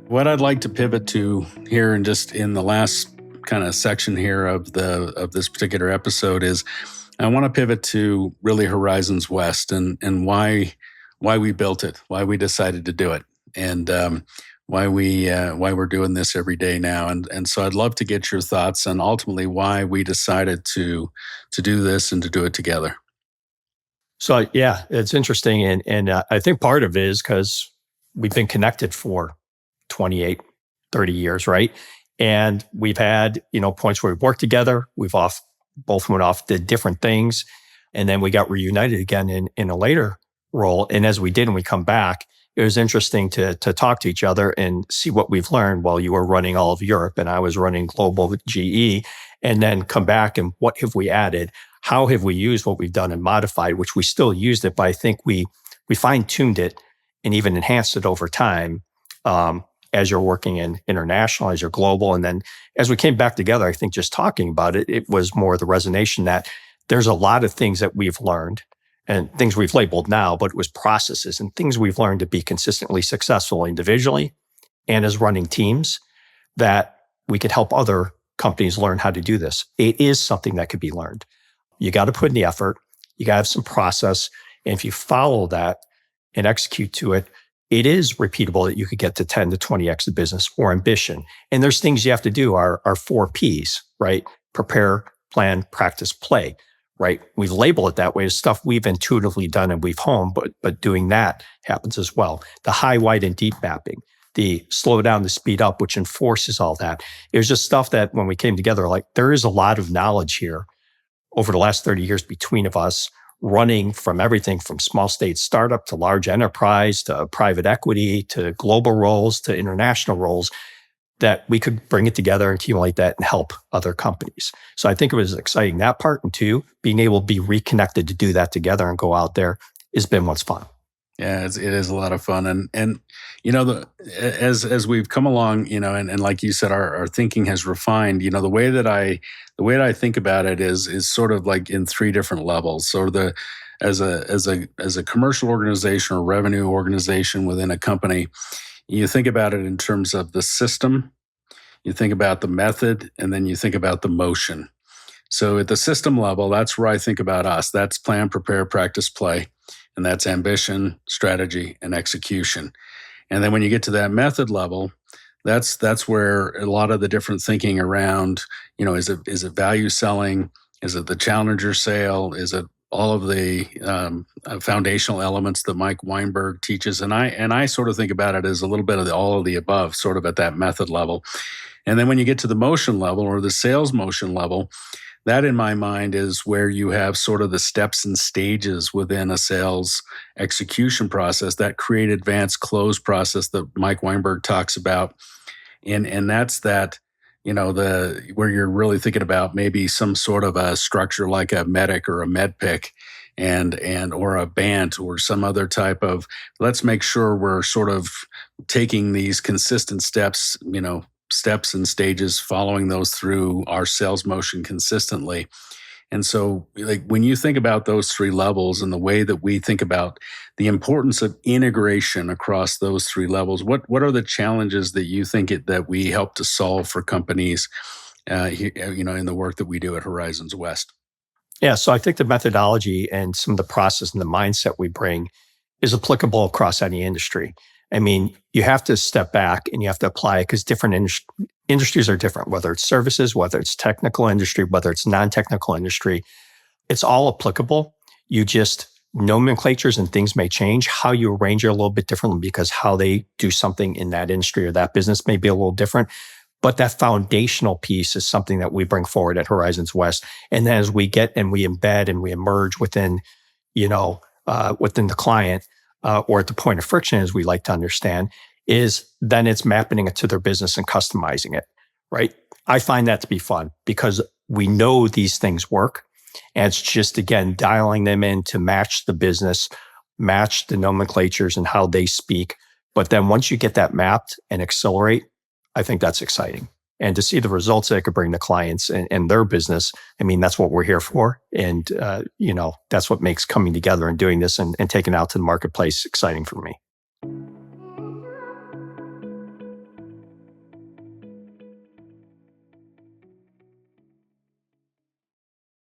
What I'd like to pivot to here and just in the last kind of section here of this particular episode is I want to pivot to really Horizons West and why we built it, why we decided to do it, and why we're doing this every day now. And so I'd love to get your thoughts on ultimately why we decided to do this and to do it together. So yeah, it's interesting. And I think part of it is because we've been connected for 28, 30 years, right? And we've had, points where we've worked together. Both went off, did different things. And then we got reunited again in a later role. And as we did and we come back, it was interesting to talk to each other and see what we've learned while you were running all of Europe and I was running global with GE, and then come back and what have we added? How have we used what we've done and modified, which we still used it, but I think we fine-tuned it and even enhanced it over time as you're working in international, as you're global. And then as we came back together, I think just talking about it, it was more the resonation that there's a lot of things that we've learned and things we've labeled now, but it was processes and things we've learned to be consistently successful individually and as running teams that we could help other companies learn how to do this. It is something that could be learned. You got to put in the effort. You got to have some process. And if you follow that and execute to it, it is repeatable that you could get to 10 to 20x the business or ambition. And there's things you have to do, our 4 Ps, right? Prepare, plan, practice, play, right? We've labeled it that way as stuff we've intuitively done and we've honed, but doing that happens as well. The high, wide, and deep mapping, the slow down, the speed up, which enforces all that. It was just stuff that when we came together, like there is a lot of knowledge here over the last 30 years between of us, running from everything from small state startup to large enterprise to private equity to global roles to international roles, that we could bring it together and accumulate that and help other companies. So I think it was exciting, that part. And 2, being able to be reconnected to do that together and go out there has been what's fun. Yeah, it is a lot of fun, and as we've come along, and like you said, our thinking has refined. The way that I think about it is sort of like in 3 different levels. So as a commercial organization or revenue organization within a company, you think about it in terms of the system, you think about the method, and then you think about the motion. So at the system level, that's where I think about us. That's plan, prepare, practice, play. And that's ambition, strategy, and execution. And then when you get to that method level, that's where a lot of the different thinking around, is it value selling? Is it the challenger sale? Is it all of the foundational elements that Mike Weinberg teaches? And I sort of think about it as a little bit of all of the above, sort of at that method level. And then when you get to the motion level or the sales motion level, that in my mind is where you have sort of the steps and stages within a sales execution process, that create advanced close process that Mike Weinberg talks about. And that's that, where you're really thinking about maybe some sort of a structure like a medic or a med pick and or a BANT or some other type of, let's make sure we're sort of taking these consistent steps and stages, following those through our sales motion consistently. And so like when you think about those 3 levels and the way that we think about the importance of integration across those 3 levels, what are the challenges that you think that we help to solve for companies, in the work that we do at Horizons West? Yeah, so I think the methodology and some of the process and the mindset we bring is applicable across any industry. I mean, you have to step back and you have to apply it because different industries are different, whether it's services, whether it's technical industry, whether it's non-technical industry. It's all applicable. You just, nomenclatures and things may change. How you arrange it a little bit differently because how they do something in that industry or that business may be a little different. But that foundational piece is something that we bring forward at Horizons West. And then as we get and we embed and we emerge within, within the client, or at the point of friction, as we like to understand, is then it's mapping it to their business and customizing it, right? I find that to be fun because we know these things work. And it's just, again, dialing them in to match the business, match the nomenclatures and how they speak. But then once you get that mapped and accelerate, I think that's exciting. And to see the results that it could bring to clients and their business, I mean, that's what we're here for. And, that's what makes coming together and doing this and taking it out to the marketplace exciting for me.